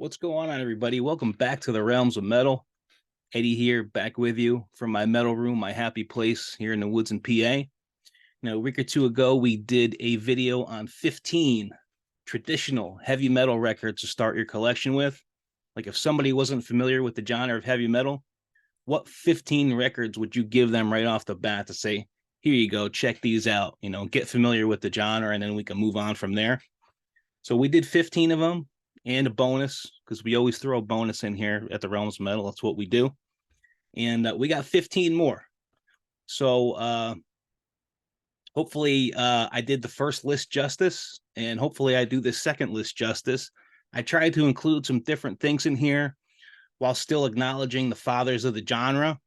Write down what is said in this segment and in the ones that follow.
What's going on, everybody? Welcome back to the Realms of Metal. Eddie here, back with you from my metal room, my happy place here in the woods in PA. Now, a week or two ago, we did a video on 15 traditional heavy metal records to start your collection with. Like, if somebody wasn't familiar with the genre of heavy metal, what 15 records would you give them right off the bat to say, here you go, check these out, get familiar with the genre, and then we can move on from there. So we did 15 of them and a bonus because we always throw a bonus in here at the Realms of Metal. That's what we do. And we got 15 more. So hopefully I did the first list justice, and hopefully I do the second list justice. I tried to include some different things in here while still acknowledging the fathers of the genre.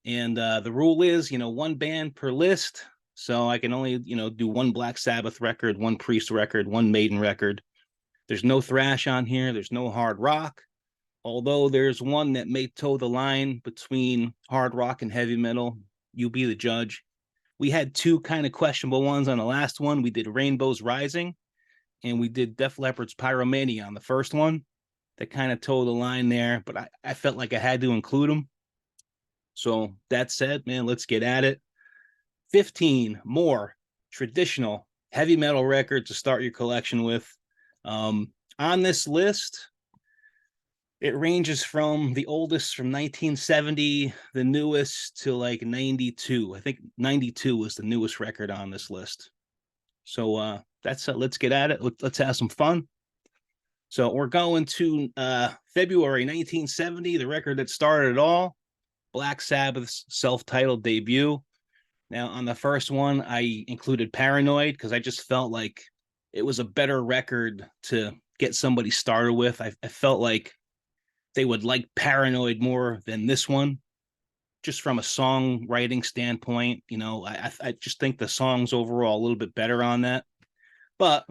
And the rule is, one band per list. So I can only, do one Black Sabbath record, one Priest record, one Maiden record. There's no thrash on here. There's no hard rock. Although there's one that may toe the line between hard rock and heavy metal. You be the judge. We had two kind of questionable ones on the last one. We did Rainbows Rising, and we did Def Leppard's Pyromania on the first one. That kind of toe the line there, but I felt like I had to include them. So that said, man, let's get at it. 15 more traditional heavy metal records to start your collection with. On this list, it ranges from the oldest from 1970, the newest to like 92. I think 92 was the newest record on this list. So that's let's get at it. Let's have some fun. So we're going to February 1970, the record that started it all, Black Sabbath's self-titled debut. Now, on the first one, I included Paranoid because I just felt like it was a better record to get somebody started with. I felt like they would like Paranoid more than this one, just from a songwriting standpoint. I just think the songs overall a little bit better on that. But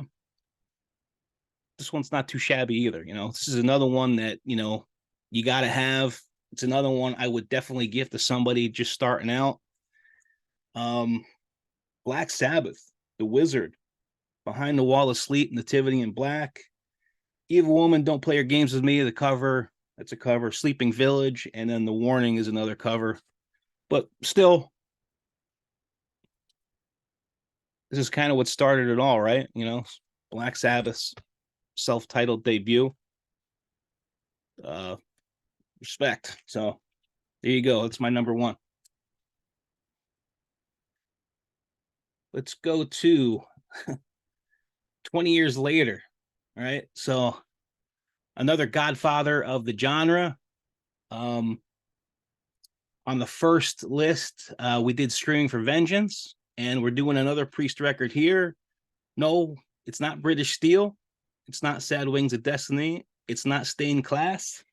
this one's not too shabby either. This is another one that, you got to have. It's another one I would definitely give to somebody just starting out. Black Sabbath, The Wizard, Behind the Wall of Sleep, Nativity in Black, Evil Woman, Don't Play Your Games With Me, the cover. That's a cover. Sleeping Village, and then The Warning is another cover. But still, this is kind of what started it all, right? Black Sabbath's self-titled debut. Respect. So there you go. That's my number one. Let's go to 20 years later. All right. So another godfather of the genre. On the first list, we did Screaming for Vengeance, and we're doing another Priest record here. No, it's not British Steel. It's not Sad Wings of Destiny. It's not Stained Class.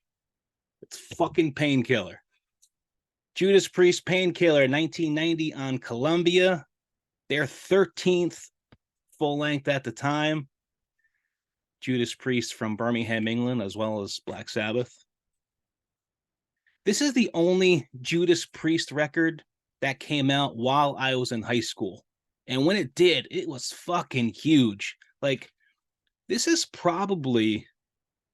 It's fucking Painkiller. Judas Priest, Painkiller, 1990 on Columbia. Their 13th full length at the time. Judas Priest from Birmingham, England, as well as Black Sabbath. This is the only Judas Priest record that came out while I was in high school. And when it did, it was fucking huge. Like, this is probably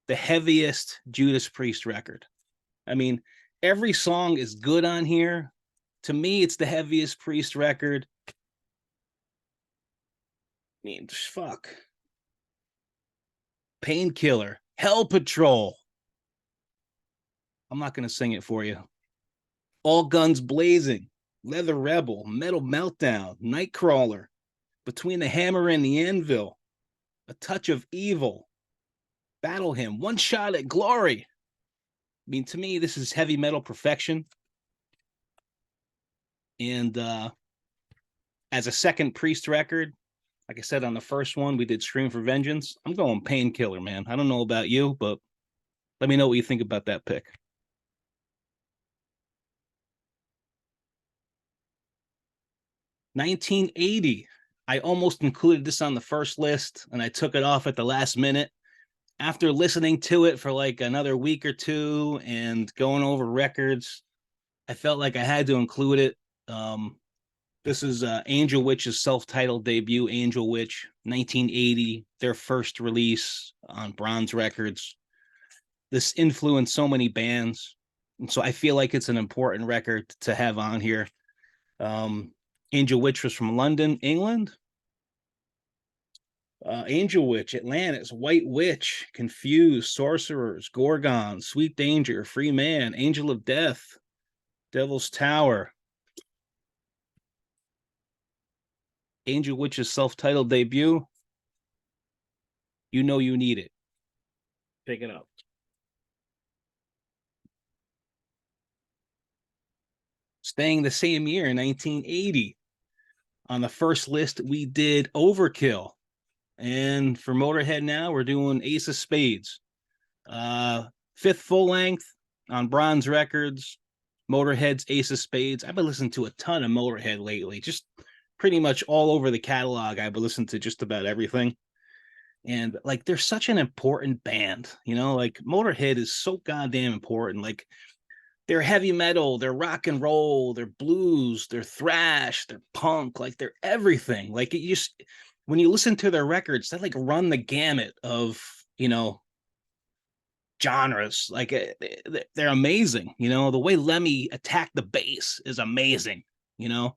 the heaviest Judas Priest record. I mean, every song is good on here. To me, it's the heaviest Priest record. I mean, fuck. Painkiller, Hell Patrol. I'm not going to sing it for you. All Guns Blazing, Leather Rebel, Metal Meltdown, Nightcrawler, Between the Hammer and the Anvil, A Touch of Evil, Battle Hymn, One Shot at Glory. I mean, to me, this is heavy metal perfection. And as a second Priest record, like I said on the first one, we did Scream for Vengeance. I'm going Painkiller, man. I don't know about you, but let me know what you think about that pick. 1980. I almost included this on the first list, and I took it off at the last minute. After listening to it for like another week or two and going over records, I felt like I had to include it. This is Angel Witch's self-titled debut, Angel Witch, 1980, their first release on Bronze Records. this influenced so many bands. And so I feel like it's an important record to have on here. Angel Witch was from London, England. Angel Witch, Atlantis, White Witch, Confused, Sorcerers, Gorgon, Sweet Danger, Free Man, Angel of Death, Devil's Tower. Angel Witch's self-titled debut. You Know You Need It. Pick it up. Staying the same year, 1980. On the first list, we did Overkill. And for Motorhead now, we're doing Ace of Spades. Fifth full length on Bronze Records. Motorhead's Ace of Spades. I've been listening to a ton of Motorhead lately. Just pretty much all over the catalog. I've been listening to just about everything. And like, they're such an important band, you know, like Motorhead is so goddamn important. Like, they're heavy metal, they're rock and roll, they're blues, they're thrash, they're punk, like they're everything. Like, it just, when you listen to their records, they like run the gamut of, you know, genres. Like, they're amazing. You know, the way Lemmy attacked the bass is amazing. You know,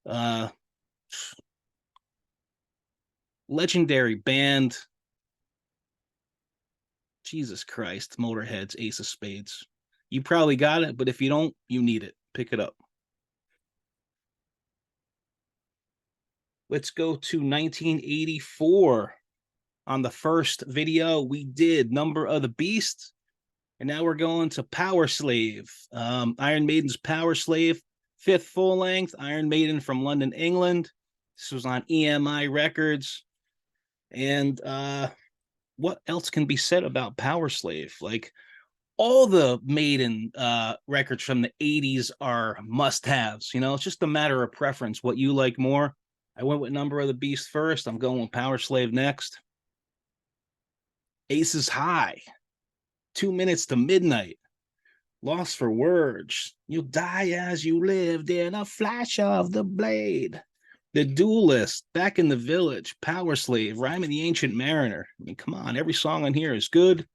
uh, legendary band. Jesus Christ, Motorhead's Ace of Spades. You probably got it, but if you don't, you need it. Pick it up. Let's go to 1984. On the first video, we did Number of the Beast. And now we're going to Powerslave. Iron Maiden's Powerslave, fifth full length. Iron Maiden from London, England. This was on EMI Records. And what else can be said about Powerslave? Like, all the Maiden records from the 80s are must-haves. You know, it's just a matter of preference, what you like more. I went with Number of the Beast first. I'm going with Powerslave next. Aces High, 2 minutes to midnight. Lost for Words. You'll die as you lived in a flash of the blade. The Duelist, Back in the Village, Powerslave, Rhyme of the Ancient Mariner. I mean, come on, every song on here is good.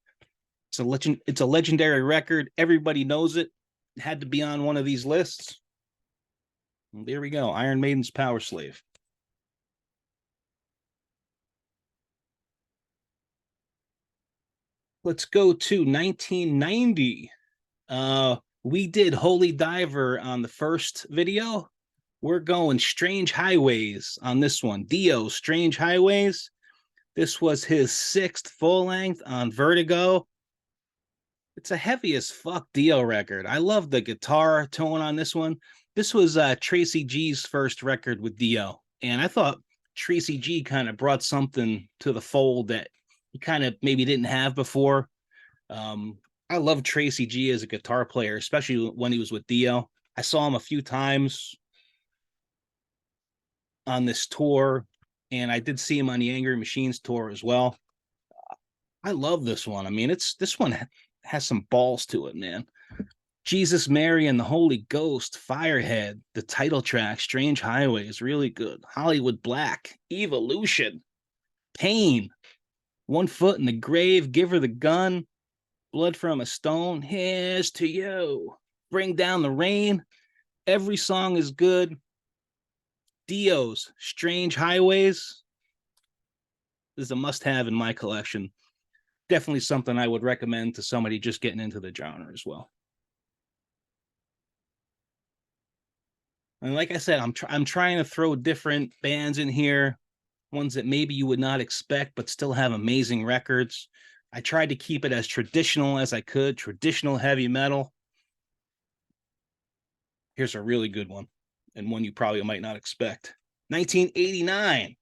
It's a legendary record. Everybody knows it. It had to be on one of these lists. And there we go. Iron Maiden's Powerslave. Let's go to 1990. We did Holy Diver on the first video. We're going Strange Highways on this one. Dio, Strange Highways. This was his sixth full length on Vertigo. It's a heavy as fuck Dio record. I love the guitar tone on this one. This was Tracy G's first record with Dio. And I thought Tracy G kind of brought something to the fold that he kind of maybe didn't have before. I love Tracy G as a guitar player, especially when he was with Dio. I saw him a few times on this tour, and I did see him on the Angry Machines tour as well. I love this one. I mean, this one has some balls to it, man. Jesus, Mary, and the Holy Ghost, Firehead, the title track, Strange Highway is really good. Hollywood Black, Evolution, Pain, One Foot in the Grave, Give Her the Gun, Blood from a Stone, Here's to You, Bring Down the Rain. Every song is good. Dio's Strange Highways is a must-have in my collection. Definitely something I would recommend to somebody just getting into the genre as well. And like I said, I'm trying to throw different bands in here, ones that maybe you would not expect, but still have amazing records. I tried to keep it as traditional as I could, traditional heavy metal. Here's a really good one, and one you probably might not expect. 1989,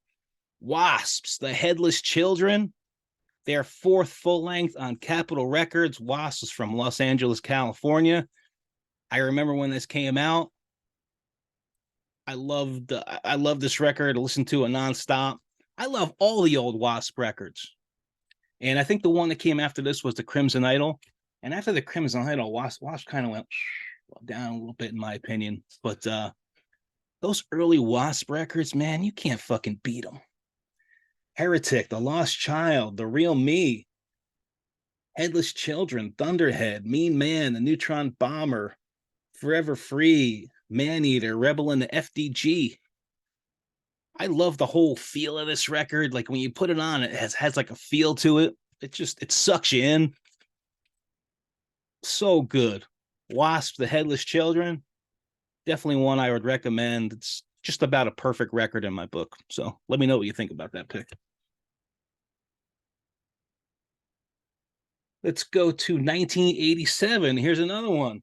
Wasps, The Headless Children. Their fourth full length on Capitol Records. Wasps is from Los Angeles, California. I remember when this came out. I love this record. I listened to it nonstop. I love all the old Wasp records. And I think the one that came after this was the Crimson Idol. And after the Crimson Idol, Wasp kind of went down a little bit, in my opinion. But those early Wasp records, man, you can't fucking beat them. Heretic, The Lost Child, The Real Me, Headless Children, Thunderhead, Mean Man, The Neutron Bomber, Forever Free, Maneater, Rebel in the FDG. I love the whole feel of this record. Like when you put it on, it has like a feel to it. It sucks you in. So good. Wasps, The Headless Children, definitely one I would recommend. It's just about a perfect record in my book. So let me know what you think about that pick. Let's go to 1987. Here's another one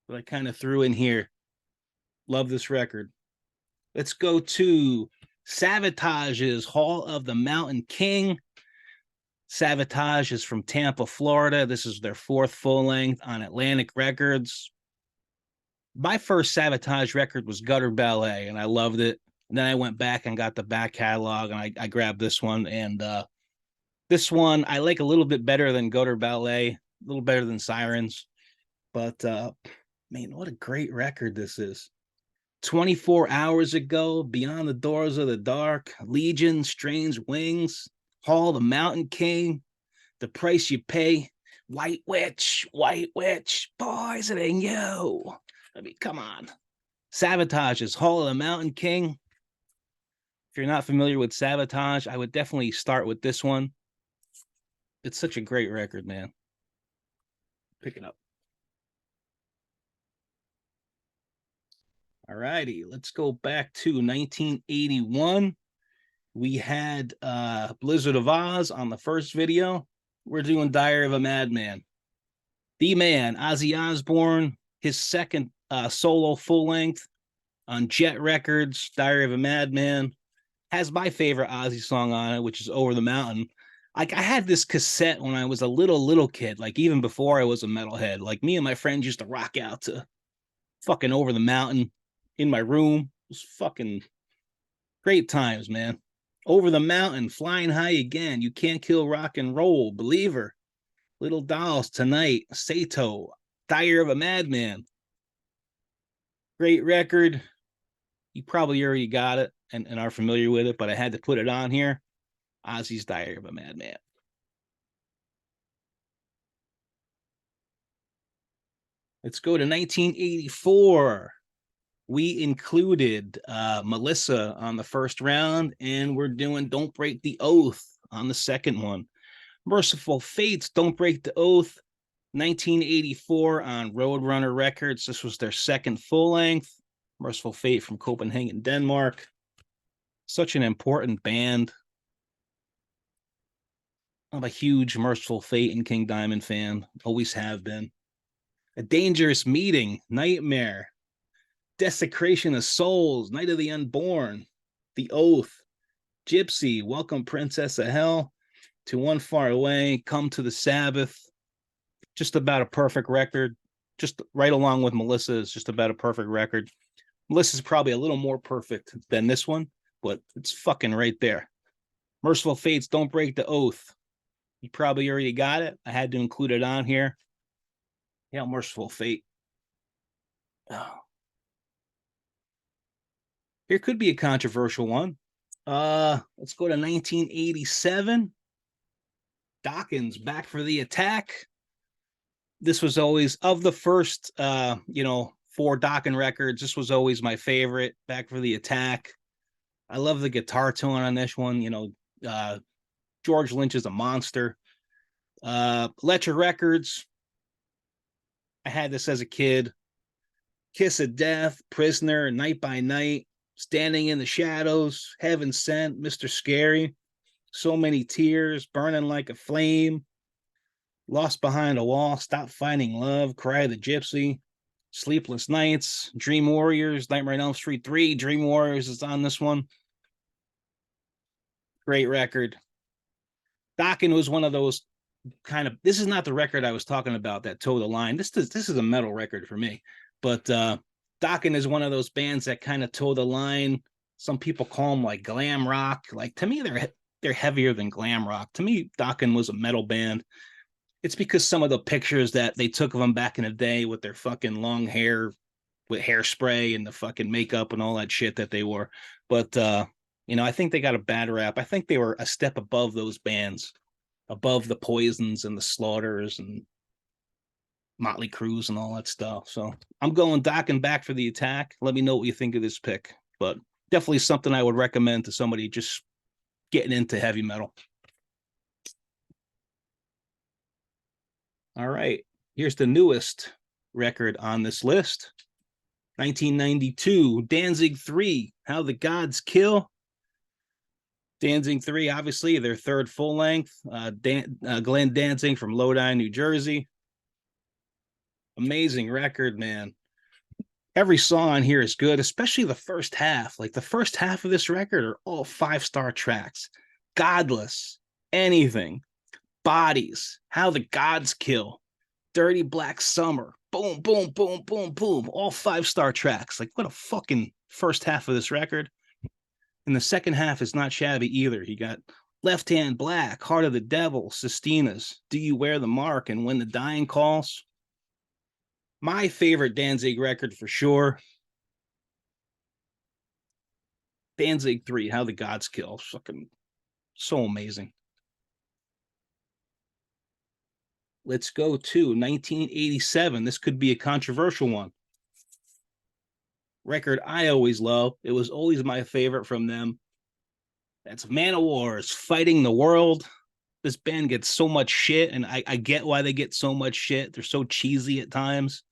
that I kind of threw in here. Love this record. Let's go to Sabotage's Hall of the Mountain King. Sabotage is from Tampa, Florida. This is their fourth full length on Atlantic Records. My first Sabotage record was Gutter Ballet, and I loved it. And then I went back and got the back catalog, and I grabbed this one. And this one I like a little bit better than Gutter Ballet, a little better than Sirens. But man, what a great record this is. 24 Hours Ago, Beyond the Doors of the Dark, Legion, Strange Wings, Hall of the Mountain King, The Price You Pay, White Witch, poisoning you. I mean, come on. Sabotage's Hall of the Mountain King. If you're not familiar with Sabotage, I would definitely start with this one. It's such a great record, man. Pick it up. All righty, let's go back to 1981. We had Blizzard of Oz on the first video. We're doing Diary of a Madman. The Man, Ozzy Osbourne, his second solo full length on Jet Records, Diary of a Madman, has my favorite Ozzy song on it, which is Over the Mountain. Like I had this cassette when I was a little kid, like even before I was a metalhead. Like me and my friends used to rock out to fucking Over the Mountain in my room. It was fucking great times, man. Over the Mountain, Flying High Again, You Can't Kill Rock and Roll, Believer, Little Dolls, Tonight, Sato, Diary of a Madman. Great record. You probably already got it and are familiar with it, but I had to put it on here. Ozzy's Diary of a Madman. Let's go to 1984. We included Melissa on the first round, and we're doing Don't Break the Oath on the second one. Merciful Fates, Don't Break the Oath, 1984 on Roadrunner Records. This was their second full length. Merciful Fate from Copenhagen, Denmark. Such an important band. I'm a huge Merciful Fate and King Diamond fan. Always have been. A Dangerous Meeting, Nightmare. Desecration of Souls, Night of the Unborn, The Oath, Gypsy, Welcome Princess of Hell, To One Far Away, Come to the Sabbath. Just about a perfect record. Just right along with Melissa is just about a perfect record. Melissa's probably a little more perfect than this one, but it's fucking right there. Merciful Fates, Don't Break the Oath. You probably already got it. I had to include it on here. Yeah, Merciful Fate. Oh. Here could be a controversial one. Let's go to 1987. Dokken's Back for the Attack. This was always, of the first, four Dokken records, this was always my favorite, Back for the Attack. I love the guitar tone on this one. George Lynch is a monster. Leppard Records. I had this as a kid. Kiss of Death, Prisoner, Night by Night, Standing in the Shadows, Heaven Sent, Mr. Scary, So Many Tears, Burning Like a Flame, Lost Behind a Wall, Stop Finding Love, Cry of the Gypsy, Sleepless Nights, Dream Warriors, Nightmare on Elm Street 3, Dream Warriors is on this one. Great record. Dokken was one of those this is not the record I was talking about that toe the line. This is a metal record for me. But Dokken is one of those bands that kind of toe the line. Some people call them like glam rock. Like to me, they're heavier than glam rock. To me, Dokken was a metal band. It's because some of the pictures that they took of them back in the day with their fucking long hair, with hairspray and the fucking makeup and all that shit that they wore. But I think they got a bad rap. I think they were a step above those bands. above the Poisons and the Slaughters and Motley Crues and all that stuff. So I'm going Dokken back for the attack. Let me know what you think of this pick, but definitely something I would recommend to somebody just getting into heavy metal. All right, here's the newest record on this list. 1992, Danzig 3, How the Gods Kill. Danzig 3, obviously, their third full length. Glenn Danzig from Lodi, New Jersey. Amazing record, man. Every song on here is good, especially the first half. Like the first half of this record are all 5-star tracks. Godless, Anything, Bodies, How the Gods Kill, Dirty Black Summer, boom, boom, boom, boom, boom. All 5-star tracks. Like what a fucking first half of this record. And the second half is not shabby either. You got Left Hand Black, Heart of the Devil, Sistinas, Do You Wear the Mark, and When the Dying Calls. My favorite Danzig record for sure. Danzig 3, How the Gods Kill. Fucking so amazing. Let's go to 1987. This could be a controversial one. Record I always love. It was always my favorite from them. That's Manowar's Fighting the World. This band gets so much shit, and I get why they get so much shit. They're so cheesy at times.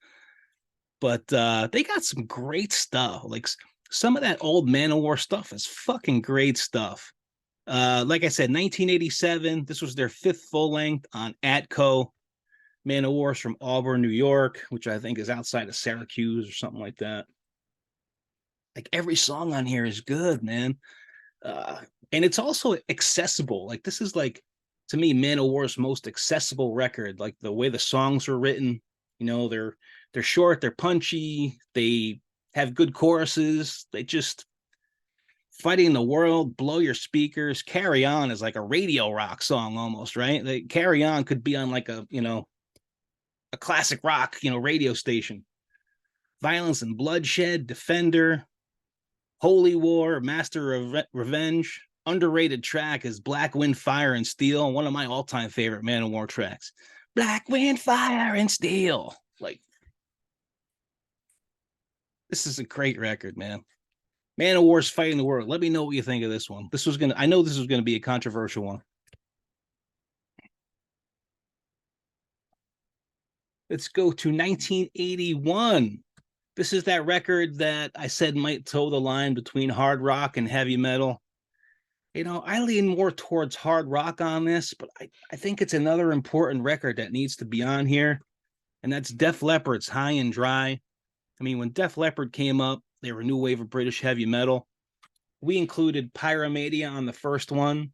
But they got some great stuff. Like some of that old Manowar stuff is fucking great stuff. Like I said, 1987. This was their 5th full length on Atco. Manowar's from Auburn, New York, which I think is outside of Syracuse or something like that. Like every song on here is good, man. And it's also accessible. Like this is like, to me, Manowar's most accessible record. Like the way the songs are written, you know, they're short, they're punchy, they have good choruses. They just Fighting the World, Blow Your Speakers, Carry On is like a radio rock song almost, right? Like Carry On could be on like a, you know, a classic rock, you know, radio station. Violence and Bloodshed, Defender, Holy War, Master of Revenge. Underrated track is Black Wind, Fire, and Steel, one of my all-time favorite Manowar tracks. Black Wind, Fire, and Steel. Like, this is a great record, man. Manowar's Fighting the World. Let me know what you think of this one. I know this was gonna be a controversial one. Let's go to 1981. This is that record that I said might toe the line between hard rock and heavy metal. You know, I lean more towards hard rock on this, but I think it's another important record that needs to be on here, and that's Def Leppard's High and Dry. I mean, when Def Leppard came up, they were a new wave of British heavy metal. We included Pyromania on the first one,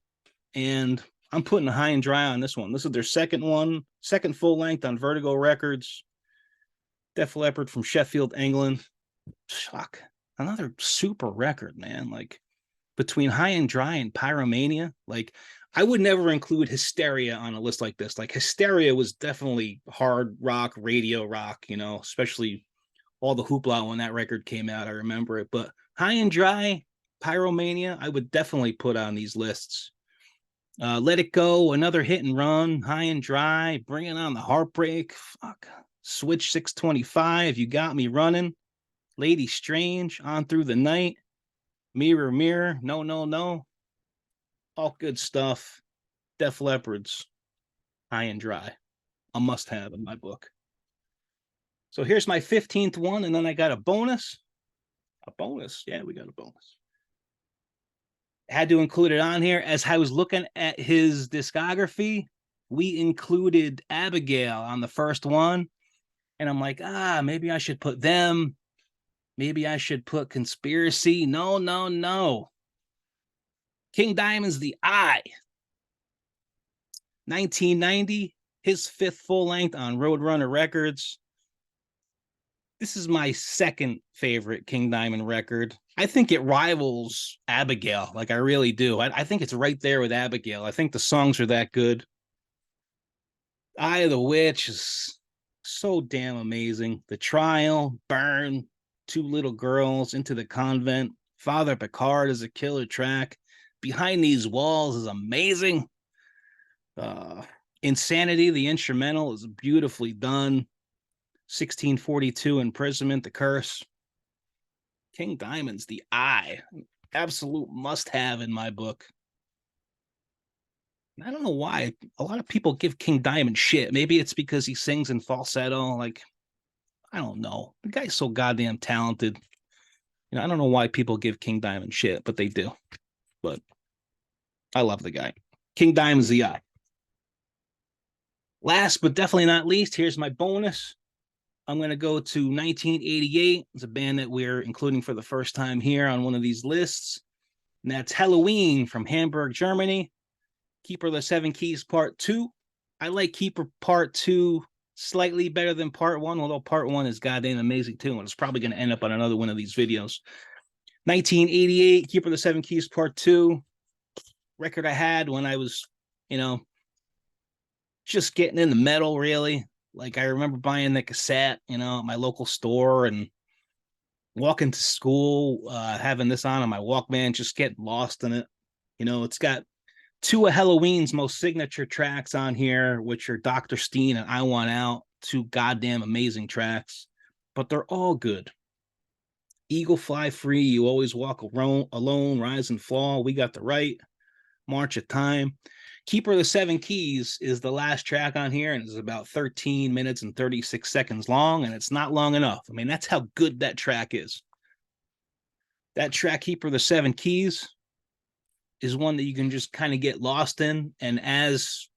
and I'm putting High and Dry on this one. This is their second one, second full length on Vertigo Records. Def Leppard from Sheffield, England. Fuck, another super record, man. Like between High and Dry and Pyromania, like I would never include Hysteria on a list like this. Like Hysteria was definitely hard rock, radio rock, you know, especially all the hoopla when that record came out. I remember it. But High and Dry, Pyromania, I would definitely put on these lists. Let It Go, another hit and run. High and Dry, Bringing on the Heartbreak. Fuck. Switch 625, You Got Me Running. Lady Strange, On Through the Night. Mirror, Mirror, No, No, No. All good stuff. Def Leppard's High and Dry. A must-have in my book. So here's my 15th one, and then I got a bonus. A bonus? Yeah, we got a bonus. Had to include it on here. As I was looking at his discography, we included Abigail on the first one. And I'm like, maybe I should put them. Maybe I should put Conspiracy. No, no, no. King Diamond's The Eye. 1990, his 5th full length on Roadrunner Records. This is my second favorite King Diamond record. I think it rivals Abigail. Like, I really do. I think it's right there with Abigail. I think the songs are that good. Eye of the Witch is so damn amazing. The Trial, Burn, Two Little Girls, Into the Convent, Father Picard is a killer track. Behind These Walls is amazing. Uh, Insanity, the instrumental, is beautifully done. 1642 imprisonment, the curse. King Diamond's the eye, absolute must-have in my book. I don't know why a lot of people give King Diamond shit. Maybe it's because he sings in falsetto. Like, I don't know. The guy's so goddamn talented. I don't know why people give King Diamond shit, but they do. But I love the guy. King Diamond's the eye. Last but definitely not least, here's my bonus. I'm going to go to 1988. It's a band that we're including for the first time here on one of these lists. And that's Halloween from Hamburg, Germany. Keeper of the Seven Keys Part 2. I like Keeper Part 2 slightly better than Part 1, although Part 1 is goddamn amazing too, and it's probably going to end up on another one of these videos. 1988, Keeper of the Seven Keys Part 2. Record I had when I was, just getting into metal, really. Like, I remember buying the cassette, at my local store and walking to school, having this on my Walkman, just getting lost in it. It's got two of Halloween's most signature tracks on here, which are Dr. Steen and I Want Out, two goddamn amazing tracks, but they're all good. Eagle Fly Free, You Always Walk Alone, Rise and Fall, We Got the Right, March of Time. Keeper of the Seven Keys is the last track on here, and it's about 13 minutes and 36 seconds long, and it's not long enough. I mean, that's how good that track is. That track, Keeper of the Seven Keys, is one that you can just kind of get lost in, and as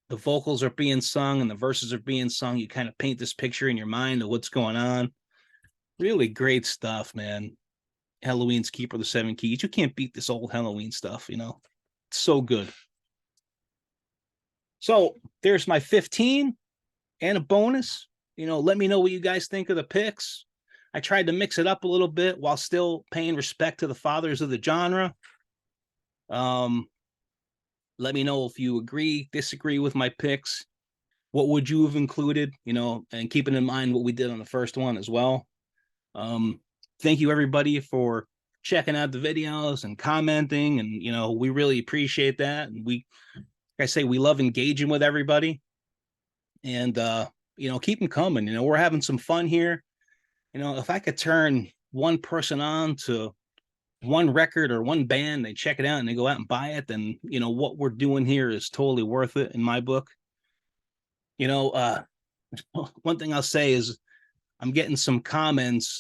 the vocals are being sung and the verses are being sung, you kind of paint this picture in your mind of what's going on. Really great stuff, man. Halloween's Keeper of the Seven Keys. You can't beat this old Halloween stuff, It's so good. So there's my 15 and a bonus. Let me know what you guys think of the picks. I tried to mix it up a little bit while still paying respect to the fathers of the genre. Let me know if you agree, disagree with my picks. What would you have included, and keeping in mind what we did on the first one as well. Thank you, everybody, for checking out the videos and commenting. And, we really appreciate that. And like I say, we love engaging with everybody. And, keep them coming. We're having some fun here. If I could turn one person on to one record or one band, they check it out and they go out and buy it, then, what we're doing here is totally worth it in my book. One thing I'll say is I'm getting some comments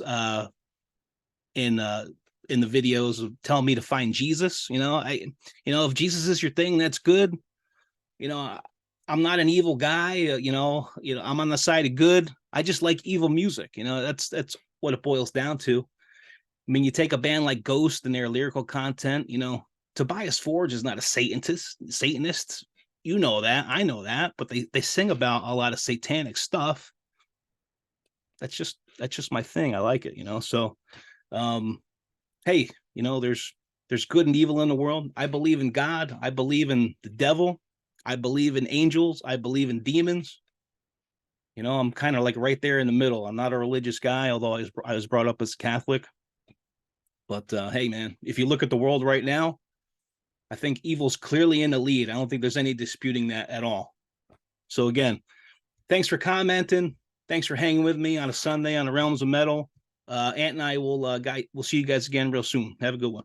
in the videos telling me to find Jesus. If Jesus is your thing, that's good. I'm not an evil guy. I'm on the side of good. I just like evil music. That's what it boils down to. I mean, you take a band like Ghost and their lyrical content. Tobias Forge is not a Satanist. You know that. I know that. But they sing about a lot of satanic stuff. That's just my thing. I like it. So, hey, there's good and evil in the world. I believe in God. I believe in the devil. I believe in angels. I believe in demons. I'm kind of like right there in the middle. I'm not a religious guy, although I was brought up as Catholic. But hey, man, if you look at the world right now, I think evil's clearly in the lead. I don't think there's any disputing that at all. So again, thanks for commenting. Thanks for hanging with me on a Sunday on the Realms of Metal. Ant and I will see you guys again real soon. Have a good one.